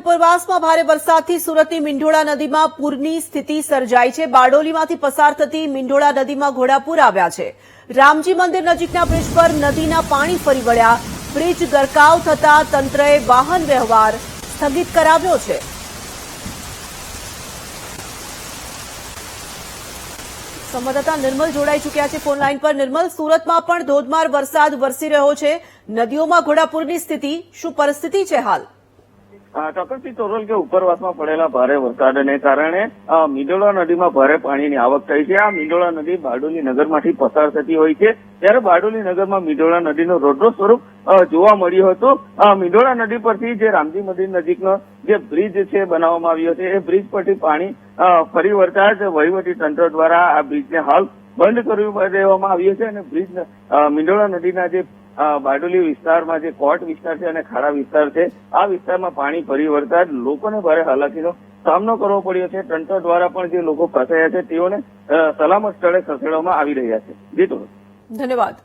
ઉપરવાસમાં ભારે વરસાદથી સુરતની મીંઢોળા નદીમાં પૂરની સ્થિતિ સર્જાઈ છે। બારડોલીમાંથી પસાર થતી મીંઢોળા નદીમાં ઘોડાપૂર આવ્યા છે। રામજી મંદિર નજીકના બ્રિજ પર નદીના પાણી ફરી વળ્યા। બ્રિજ ગરકાવ થતા તંત્રએ વાહન વ્યવહાર સ્થગિત કરાવ્યો છે। સંવાદદાતા નિર્મલ જોડાઈ ચૂક્યા છે ફોન લાઈન પર। નિર્મલ, સુરતમાં પણ ધોધમાર વરસાદ વરસી રહ્યો છે। નદીઓમાં ઘોડાપૂરની સ્થિતિ, શું પરિસ્થિતિ છે હાલ? ચોક્કસથી તોરલ કે ઉપરવાસમાં પડેલા ભારે વરસાદને કારણે મીંઢોળા નદીમાં ભારે પાણીની આવક થઈ છે। આ મીંઢોળા નદી બારડોલી નગરમાંથી પસાર થતી હોય છે, ત્યારે બારડોલી નગરમાં મીંઢોળા નદીનું રૌદ્ર સ્વરૂપ જોવા મળ્યું હતું। મીંઢોળા નદી પરથી જે રામજી મંદિર નજીકનો જે બ્રિજ છે બનાવવામાં આવ્યો છે, એ બ્રિજ પરથી પાણી ફરી વળતા જ વહીવટી તંત્ર દ્વારા આ બ્રિજને હાલ બંધ કરી દેવામાં આવ્યો છે અને બ્રિજ મીંઢોળા નદીના જે બારડોલી વિસ્તારમાં જે કોટ વિસ્તાર છે અને ખાડા વિસ્તાર છે, આ વિસ્તારમાં પાણી ફરી વળતા જ લોકોને ભારે હાલાકીનો સામનો કરવો પડ્યો છે। તંત્ર દ્વારા પણ જે લોકો ફસાયા છે તેઓને સલામત સ્થળે ખસેડવામાં આવી રહ્યા છે। જી તો ધન્યવાદ।